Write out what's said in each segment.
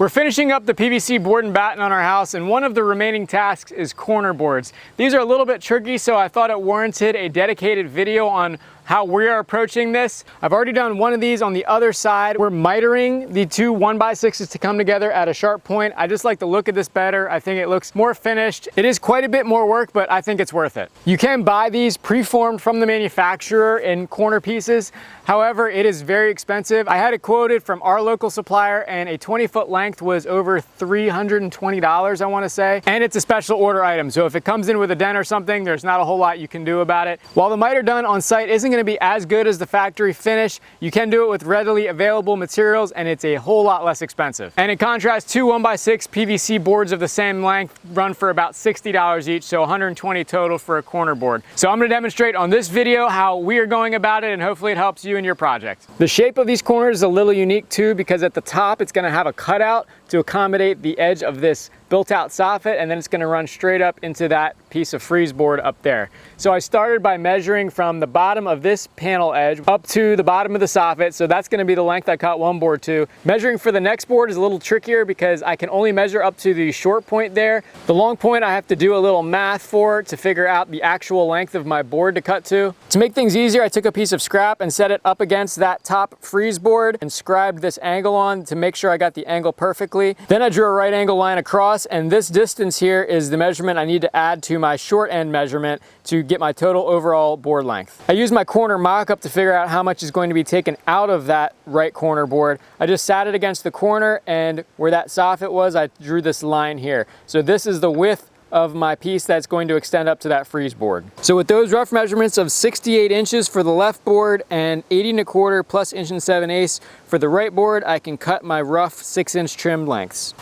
We're finishing up the PVC board and batten on our house, and one of the remaining tasks is corner boards. These are a little bit tricky, so I thought it warranted a dedicated video on how we are approaching this. I've already done one of these on the other side. We're mitering the two 1x6s to come together at a sharp point. I just like the look of this better. I think it looks more finished. It is quite a bit more work, but I think it's worth it. You can buy these preformed from the manufacturer in corner pieces. However, it is very expensive. I had it quoted from our local supplier, and a 20-foot length was over $320, I want to say. And it's a special order item, so if it comes in with a dent or something, there's not a whole lot you can do about it. While the miter done on site isn't going to be as good as the factory finish, you can do it with readily available materials, and it's a whole lot less expensive. And in contrast, two 1x6 PVC boards of the same length run for about $60 each, so $120 total for a corner board. So I'm going to demonstrate on this video how we are going about it, and hopefully it helps you in your project. The shape of these corners is a little unique too, because at the top it's going to have a cutout to accommodate the edge of this built-out soffit, and then it's going to run straight up into that piece of frieze board up there. So I started by measuring from the bottom of this panel edge up to the bottom of the soffit, so that's going to be the length I cut one board to. Measuring for the next board is a little trickier because I can only measure up to the short point there. The long point I have to do a little math for to figure out the actual length of my board to cut to. To make things easier, I took a piece of scrap and set it up against that top frieze board and scribed this angle on to make sure I got the angle perfectly. Then I drew a right angle line across, and this distance here is the measurement I need to add to my short end measurement to get my total overall board length. I used my corner mock-up to figure out how much is going to be taken out of that right corner board. I just sat it against the corner, and where that soffit was, I drew this line here. So this is the width of my piece that's going to extend up to that frieze board. So with those rough measurements of 68 inches for the left board and 80 1/4 plus 1 7/8 for the right board, I can cut my rough 6-inch trim lengths.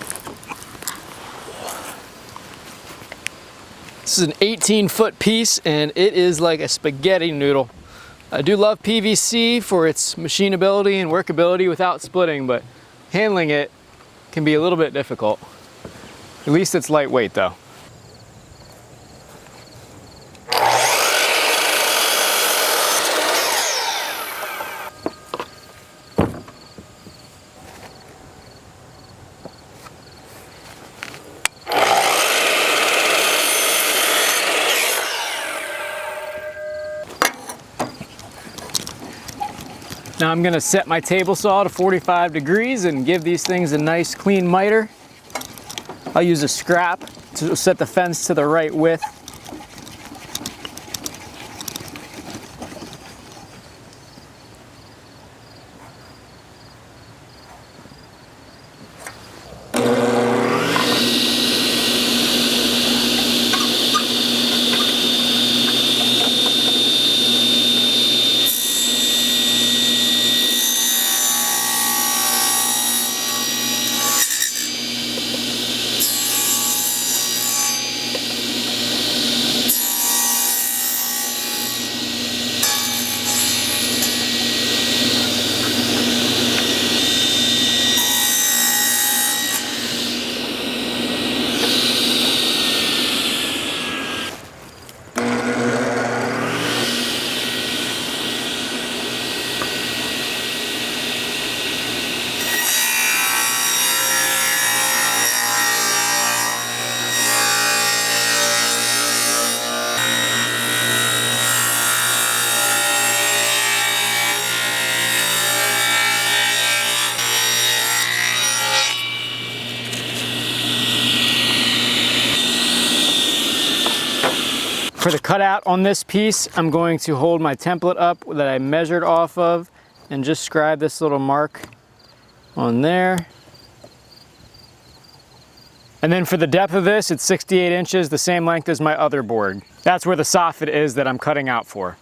This is an 18-foot piece, and it is like a spaghetti noodle. I do love PVC for its machinability and workability without splitting, but handling it can be a little bit difficult. At least it's lightweight though. Now I'm going to set my table saw to 45 degrees and give these things a nice clean miter. I'll use a scrap to set the fence to the right width. For the cutout on this piece, I'm going to hold my template up that I measured off of and just scribe this little mark on there. And then for the depth of this, it's 68 inches, the same length as my other board. That's where the soffit is that I'm cutting out for.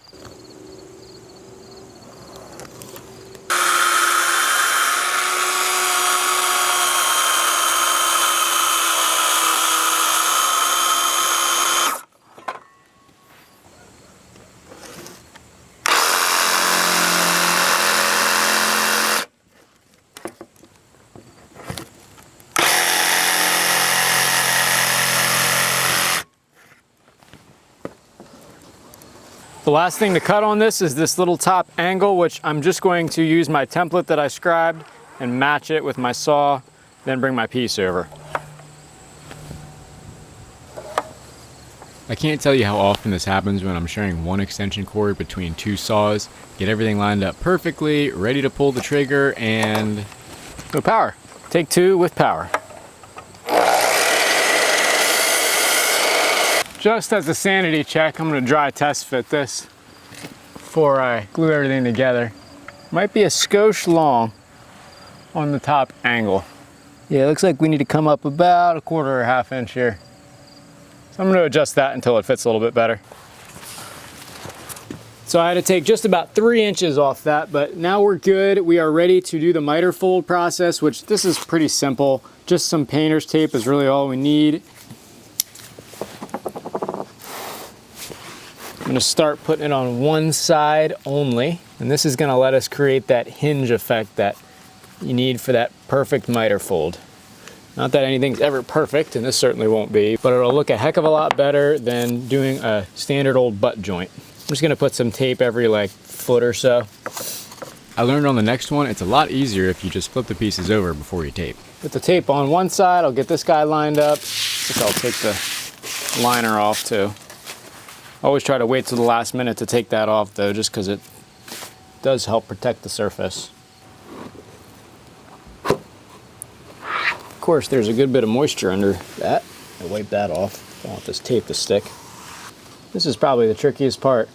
The last thing to cut on this is this little top angle, which I'm just going to use my template that I scribed and match it with my saw then bring my piece over. I can't tell you how often this happens when I'm sharing one extension cord between two saws. Get everything lined up perfectly, ready to pull the trigger, and no power. Take two with power. Just as a sanity check, I'm gonna dry test fit this before I glue everything together. Might be a skosh long on the top angle. Yeah, it looks like we need to come up about a quarter or half inch here. I'm going to adjust that until it fits a little bit better. So I had to take just about 3 inches off that, but now we're good. We are ready to do the miter fold process, which this is pretty simple. Just some painter's tape is really all we need. I'm going to start putting it on one side only, and this is going to let us create that hinge effect that you need for that perfect miter fold. Not that anything's ever perfect, and this certainly won't be, but it'll look a heck of a lot better than doing a standard old butt joint. I'm just gonna put some tape every like foot or so. I learned on the next one, it's a lot easier if you just flip the pieces over before you tape. Put the tape on one side, I'll get this guy lined up. I think I'll take the liner off too. Always try to wait till the last minute to take that off though, just because it does help protect the surface. Of course, there's a good bit of moisture under that. I'll wipe that off. Don't want this tape to stick. This is probably the trickiest part.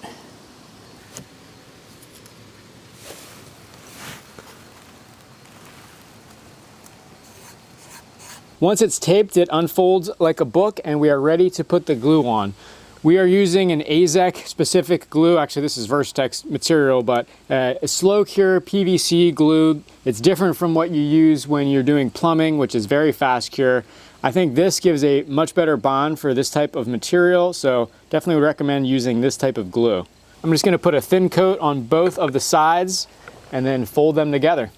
Once it's taped, it unfolds like a book, and we are ready to put the glue on. We are using an AZEK specific glue. Actually, this is Versatex material, but a slow cure PVC glue. It's different from what you use when you're doing plumbing, which is very fast cure. I think this gives a much better bond for this type of material, so definitely would recommend using this type of glue. I'm just gonna put a thin coat on both of the sides and then fold them together.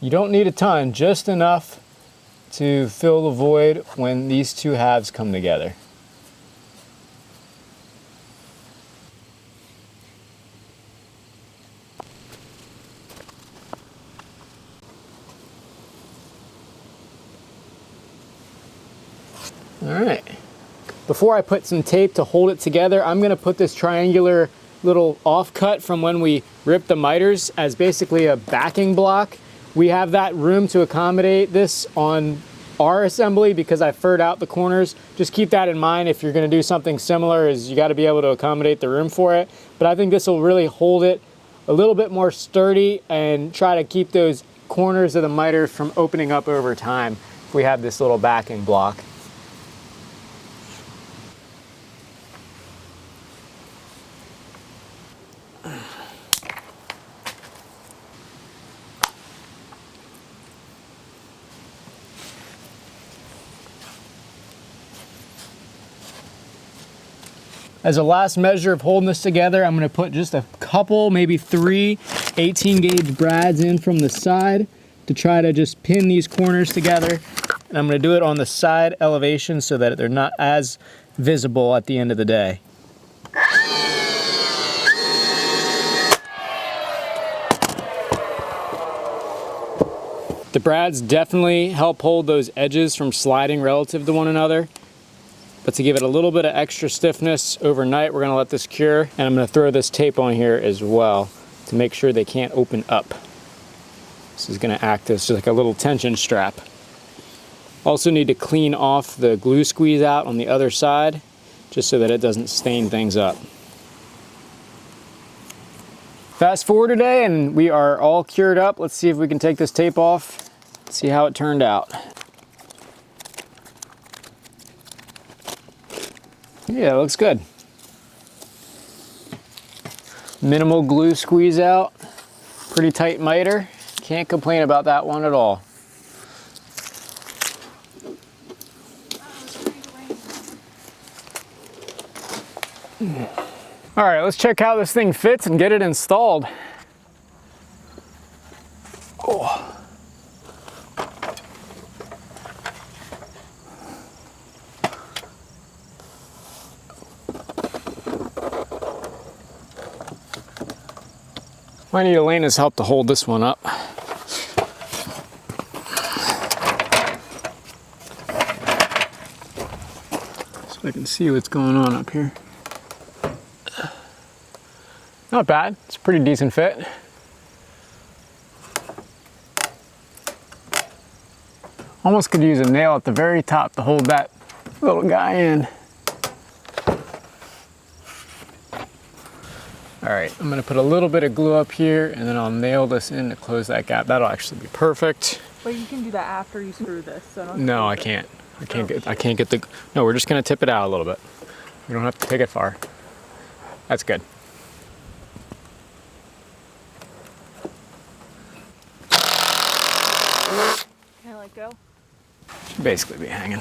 You don't need a ton, just enough to fill the void when these two halves come together. All right. Before I put some tape to hold it together, I'm gonna put this triangular little offcut from when we ripped the miters as basically a backing block. We have that room to accommodate this on our assembly because I furred out the corners. Just keep that in mind if you're gonna do something similar, is you gotta be able to accommodate the room for it. But I think this will really hold it a little bit more sturdy and try to keep those corners of the miter from opening up over time if we have this little backing block. As a last measure of holding this together, I'm gonna put just a couple, maybe 3 18 gauge brads in from the side to try to just pin these corners together. And I'm gonna do it on the side elevation so that they're not as visible at the end of the day. The brads definitely help hold those edges from sliding relative to one another. But to give it a little bit of extra stiffness overnight, we're gonna let this cure, and I'm gonna throw this tape on here as well to make sure they can't open up. This is gonna act as like a little tension strap. Also need to clean off the glue squeeze out on the other side, just so that it doesn't stain things up. Fast forward today, and we are all cured up. Let's see if we can take this tape off, see how it turned out. Yeah, it looks good. Minimal glue squeeze out, pretty tight miter. Can't complain about that one at all. All right, let's check how this thing fits and get it installed. Oh. Might need Elena's help to hold this one up. So I can see what's going on up here. Not bad, it's a pretty decent fit. Almost could use a nail at the very top to hold that little guy in. All right, I'm gonna put a little bit of glue up here and then I'll nail this in to close that gap. That'll actually be perfect. But you can do that after you screw this. So no, I can't. I can't get the, no, we're just gonna tip it out a little bit. You don't have to take it far. That's good. Can I let go? Should basically be hanging.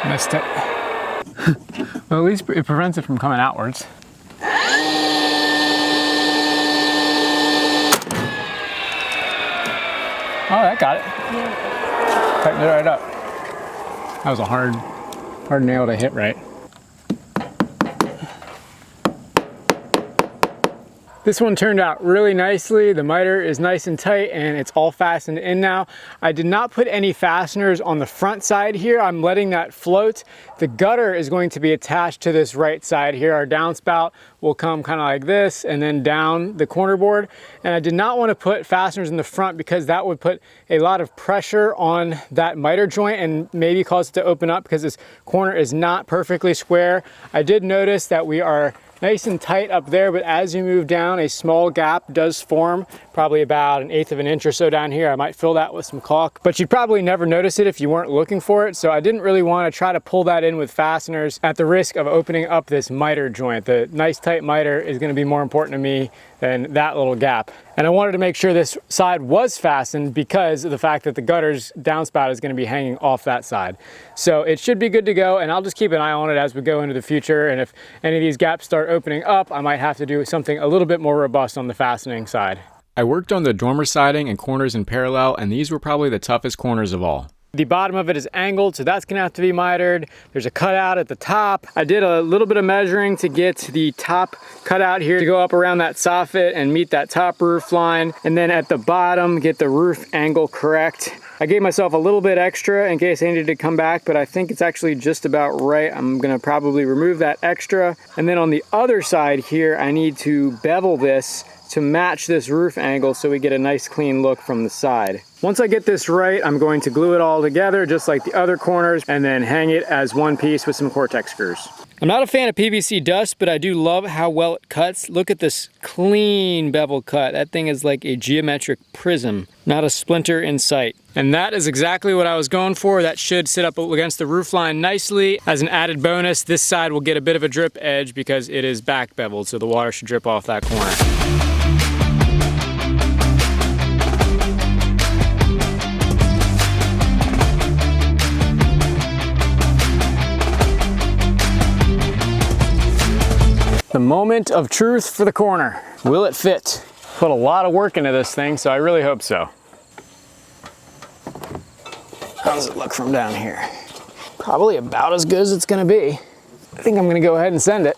Missed it. Well, at least it prevents it from coming outwards. Oh, that got it. Yeah. Tightened it right up. That was a hard nail to hit right. This one turned out really nicely. The miter is nice and tight and it's all fastened in now. I did not put any fasteners on the front side here. I'm letting that float. The gutter is going to be attached to this right side here. Our downspout will come kind of like this and then down the corner board. And I did not want to put fasteners in the front because that would put a lot of pressure on that miter joint and maybe cause it to open up because this corner is not perfectly square. I did notice that we are nice and tight up there, but as you move down, a small gap does form, probably about 1/8 of an inch or so down here. I might fill that with some caulk, but you'd probably never notice it if you weren't looking for it. So I didn't really want to try to pull that in with fasteners at the risk of opening up this miter joint. The nice tight miter is going to be more important to me than that little gap. And I wanted to make sure this side was fastened because of the fact that the gutter's downspout is going to be hanging off that side. So it should be good to go, and I'll just keep an eye on it as we go into the future. And if any of these gaps start opening up, I might have to do something a little bit more robust on the fastening side. I worked on the dormer siding and corners in parallel, and these were probably the toughest corners of all. The bottom of it is angled, so that's gonna have to be mitered. There's a cutout at the top. I did a little bit of measuring to get the top cutout here to go up around that soffit and meet that top roof line. And then at the bottom, get the roof angle correct. I gave myself a little bit extra in case I needed to come back, but I think it's actually just about right. I'm gonna probably remove that extra. And then on the other side here, I need to bevel this to match this roof angle so we get a nice clean look from the side. Once I get this right, I'm going to glue it all together just like the other corners and then hang it as one piece with some Cortex screws. I'm not a fan of PVC dust, but I do love how well it cuts. Look at this clean bevel cut. That thing is like a geometric prism, not a splinter in sight. And that is exactly what I was going for. That should sit up against the roof line nicely. As an added bonus, this side will get a bit of a drip edge because it is back beveled, so the water should drip off that corner. The moment of truth for the corner. Will it fit? Put a lot of work into this thing, so I really hope so. How does it look from down here? Probably about as good as it's gonna be. I think I'm gonna go ahead and send it.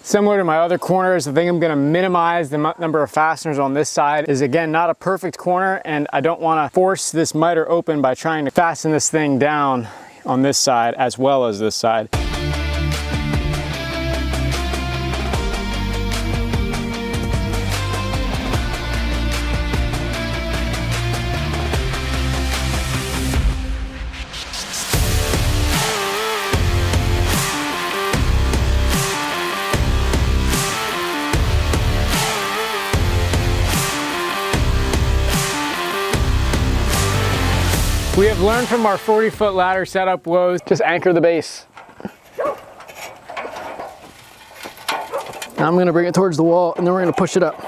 Similar to my other corners, I think I'm gonna minimize the number of fasteners on this side. It is again not a perfect corner, and I don't wanna force this miter open by trying to fasten this thing down on this side as well as this side. We have learned from our 40-foot ladder setup woes, just anchor the base. Now I'm gonna bring it towards the wall and then we're gonna push it up.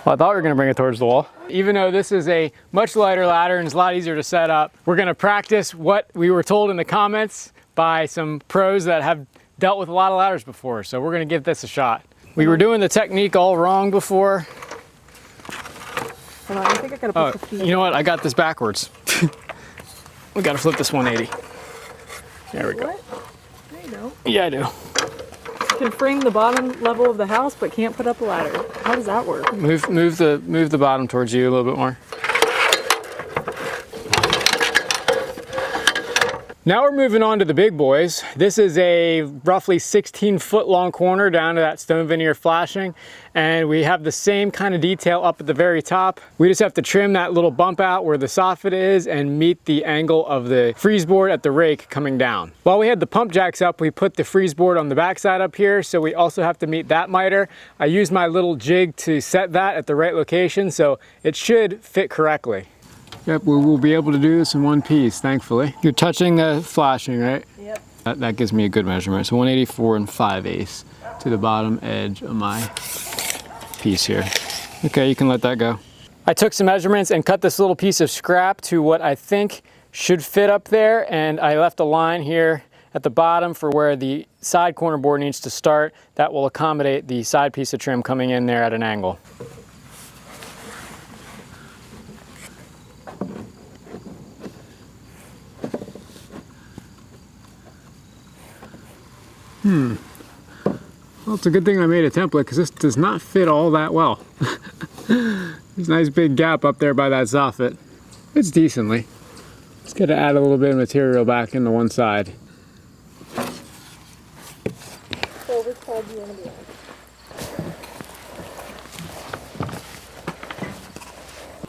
Well, I thought we were gonna bring it towards the wall. Even though this is a much lighter ladder and it's a lot easier to set up, we're gonna practice what we were told in the comments by some pros that have dealt with a lot of ladders before. So we're gonna give this a shot. We were doing the technique all wrong before. Hold on, I think I gotta put the feet. You know what? I got this backwards. We gotta flip this 180. There we go. What? There you go. Yeah, I do. You can frame the bottom level of the house, but can't put up a ladder. How does that work? Move the bottom towards you a little bit more. Now we're moving on to the big boys. This is a roughly 16-foot long corner down to that stone veneer flashing, and we have the same kind of detail up at the very top. We just have to trim that little bump out where the soffit is and meet the angle of the freeze board at the rake coming down. While we had the pump jacks up, we put the freeze board on the backside up here, so we also have to meet that miter. I used my little jig to set that at the right location, so it should fit correctly. Yep, we will be able to do this in one piece, thankfully. You're touching the flashing, right? Yep. That gives me a good measurement. So 184 5/8 to the bottom edge of my piece here. Okay, you can let that go. I took some measurements and cut this little piece of scrap to what I think should fit up there, and I left a line here at the bottom for where the side corner board needs to start. That will accommodate the side piece of trim coming in there at an angle. Well, it's a good thing I made a template because this does not fit all that well. There's a nice big gap up there by that soffit. It's decently. Just got to add a little bit of material back into one side. So which side do you want to be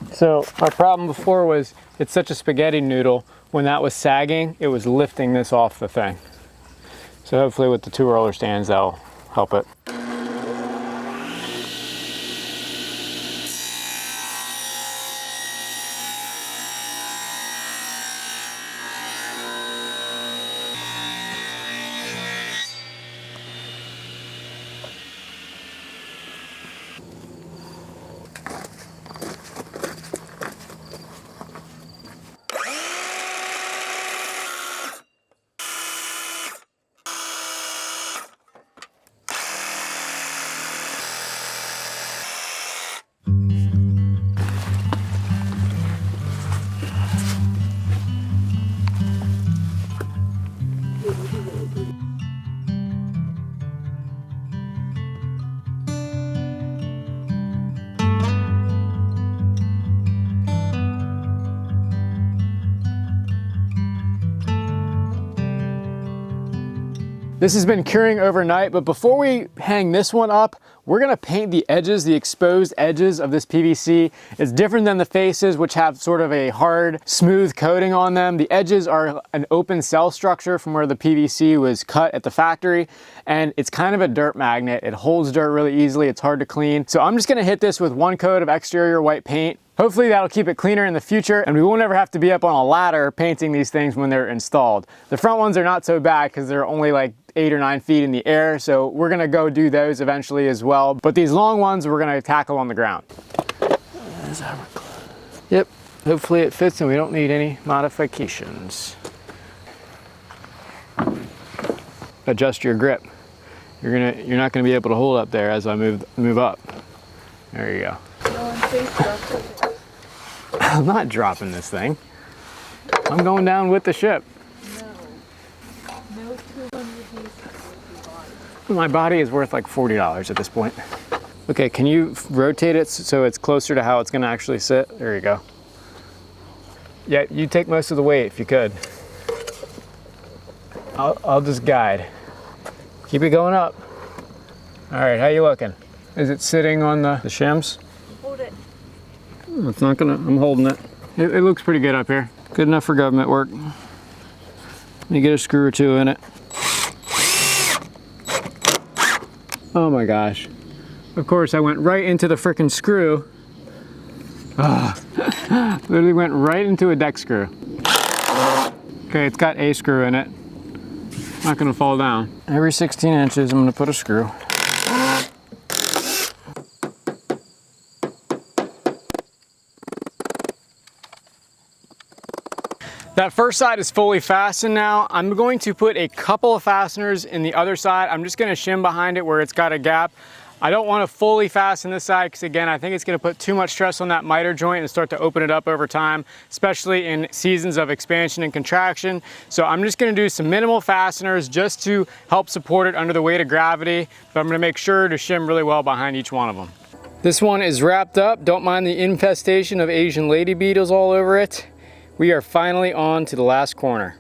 on? So our problem before was it's such a spaghetti noodle. When that was sagging, it was lifting this off the thing. So hopefully with the 2 roller stands, that'll help it. This has been curing overnight, but before we hang this one up, we're gonna paint the edges, the exposed edges of this PVC. It's different than the faces, which have sort of a hard, smooth coating on them. The edges are an open cell structure from where the PVC was cut at the factory, and it's kind of a dirt magnet. It holds dirt really easily, it's hard to clean. So I'm just gonna hit this with 1 coat of exterior white paint. Hopefully that'll keep it cleaner in the future, and we won't ever have to be up on a ladder painting these things when they're installed. The front ones are not so bad because they're only like 8 or 9 feet in the air, so we're gonna go do those eventually as well. But these long ones we're gonna tackle on the ground. Yep, hopefully it fits and we don't need any modifications. Adjust your grip. You're not gonna be able to hold up there as I move up. There you go. I'm not dropping this thing. I'm going down with the ship. No 200 pieces. My body is worth like $40 at this point. Okay, can you rotate it so it's closer to how it's gonna actually sit? There you go. Yeah, you take most of the weight if you could. I'll just guide. Keep it going up. All right, how you looking? Is it sitting on the shims? Hold it. It's not gonna, I'm holding it. It looks pretty good up here. Good enough for government work. Let me get a screw or 2 in it. Oh my gosh. Of course, I went right into the frickin' screw. Literally went right into a deck screw. Okay, it's got a screw in it. Not gonna fall down. Every 16 inches, I'm gonna put a screw. That first side is fully fastened now. I'm going to put a couple of fasteners in the other side. I'm just gonna shim behind it where it's got a gap. I don't want to fully fasten this side because again, I think it's going to put too much stress on that miter joint and start to open it up over time, especially in seasons of expansion and contraction. So I'm just going to do some minimal fasteners just to help support it under the weight of gravity, but I'm going to make sure to shim really well behind each one of them. This one is wrapped up. Don't mind the infestation of Asian lady beetles all over it. We are finally on to the last corner.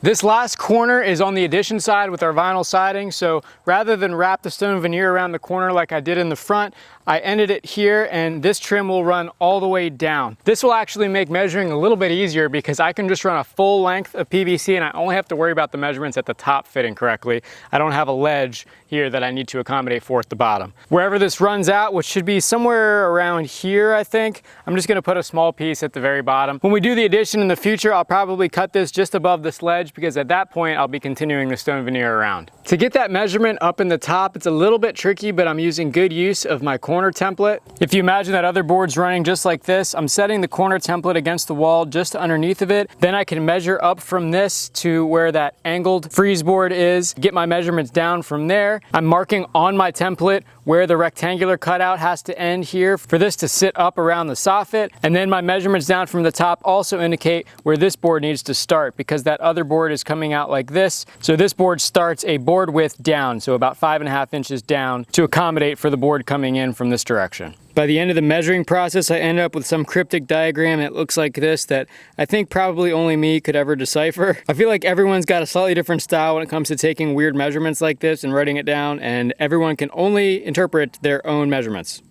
This last corner is on the addition side with our vinyl siding, so rather than wrap the stone veneer around the corner like I did in the front, I ended it here, and this trim will run all the way down. This will actually make measuring a little bit easier because I can just run a full length of PVC and I only have to worry about the measurements at the top fitting correctly. I don't have a ledge here that I need to accommodate for at the bottom. Wherever this runs out, which should be somewhere around here, I think, I'm just gonna put a small piece at the very bottom. When we do the addition in the future, I'll probably cut this just above this ledge because at that point, I'll be continuing the stone veneer around. To get that measurement up in the top, it's a little bit tricky, but I'm using good use of my corner template. If you imagine that other board's running just like this, I'm setting the corner template against the wall just underneath of it. Then I can measure up from this to where that angled freeze board is, get my measurements down from there. I'm marking on my template where the rectangular cutout has to end here for this to sit up around the soffit. And then my measurements down from the top also indicate where this board needs to start because that other board is coming out like this. So this board starts a board width down, so about 5.5 inches down to accommodate for the board coming in from this direction. By the end of the measuring process, I end up with some cryptic diagram that looks like this that I think probably only me could ever decipher. I feel like everyone's got a slightly different style when it comes to taking weird measurements like this and writing it down, and everyone can only interpret their own measurements.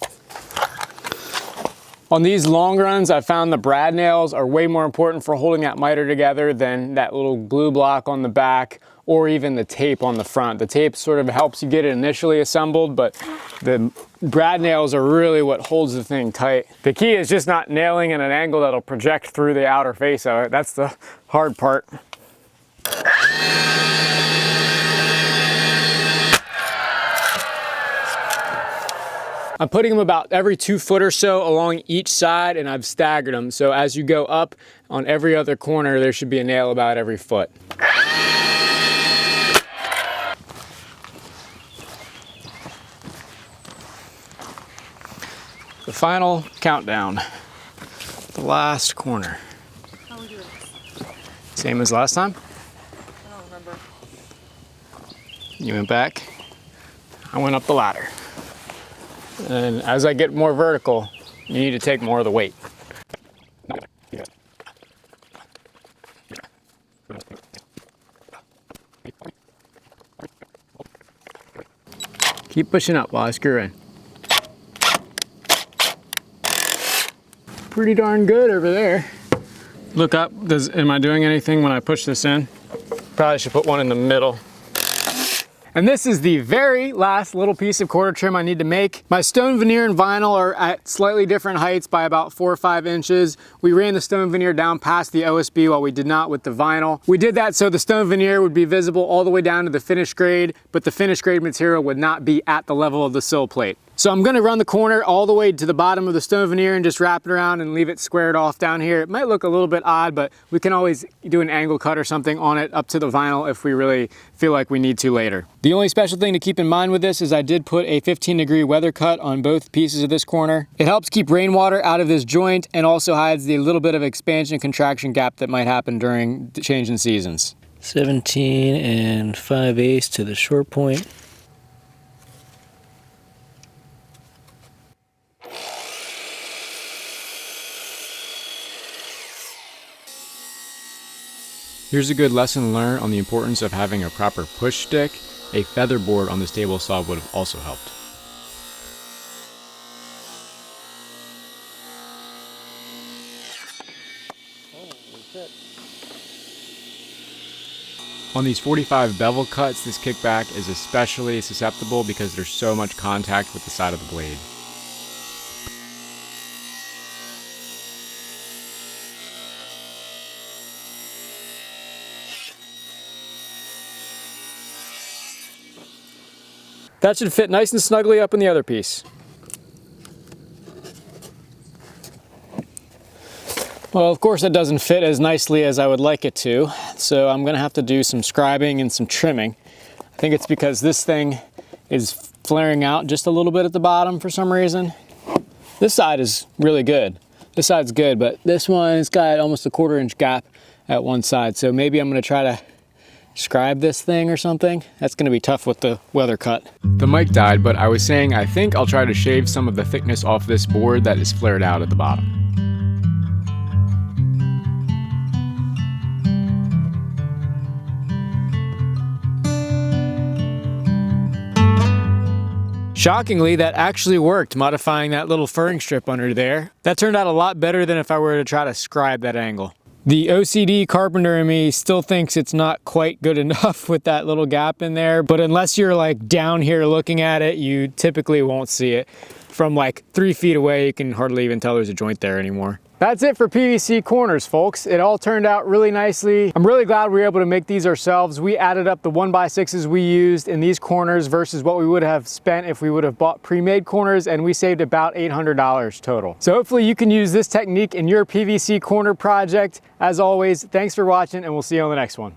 On these long runs, I found the brad nails are way more important for holding that miter together than that little glue block on the back or even the tape on the front. The tape sort of helps you get it initially assembled, but the brad nails are really what holds the thing tight. The key is just not nailing in an angle that'll project through the outer face of it. That's the hard part. I'm putting them about every 2 foot or so along each side, and I've staggered them. So as you go up on every other corner, there should be a nail about every foot. The final countdown, the last corner. How are we doing? Same as last time? I don't remember. You went back, I went up the ladder. And as I get more vertical, you need to take more of the weight. Keep pushing up while I screw in. Pretty darn good over there. Look up, am I doing anything when I push this in? Probably should put one in the middle. And this is the very last little piece of corner trim I need to make. My stone veneer and vinyl are at slightly different heights by about 4 or 5 inches. We ran the stone veneer down past the OSB while we did not with the vinyl. We did that so the stone veneer would be visible all the way down to the finished grade, but the finished grade material would not be at the level of the sill plate. So I'm gonna run the corner all the way to the bottom of the stone veneer and just wrap it around and leave it squared off down here. It might look a little bit odd, but we can always do an angle cut or something on it up to the vinyl if we really feel like we need to later. The only special thing to keep in mind with this is I did put a 15-degree weather cut on both pieces of this corner. It helps keep rainwater out of this joint and also hides the little bit of expansion and contraction gap that might happen during the change in seasons. 17 5/8 to the short point. Here's a good lesson learned on the importance of having a proper push stick. A feather board on this table saw would have also helped. On these 45 bevel cuts, this kickback is especially susceptible because there's so much contact with the side of the blade. That should fit nice and snugly up in the other piece. Well, of course it doesn't fit as nicely as I would like it to, so I'm gonna have to do some scribing and some trimming. I think it's because this thing is flaring out just a little bit at the bottom for some reason. This side is really good. This side's good, but this one's got almost a 1/4 inch gap at one side, so maybe I'm gonna try to scribe this thing or something. That's gonna be tough with the weather cut. The mic died, but I was saying I think I'll try to shave some of the thickness off this board that is flared out at the bottom. Shockingly, that actually worked, modifying that little furring strip under there. That turned out a lot better than if I were to try to scribe that angle. The OCD carpenter in me still thinks it's not quite good enough with that little gap in there, but unless you're like down here looking at it, you typically won't see it. From like 3 feet away, you can hardly even tell there's a joint there anymore. That's it for PVC corners, folks. It all turned out really nicely. I'm really glad we were able to make these ourselves. We added up the 1x6s we used in these corners versus what we would have spent if we would have bought pre-made corners, and we saved about $800 total. So hopefully you can use this technique in your PVC corner project. As always, thanks for watching, and we'll see you on the next one.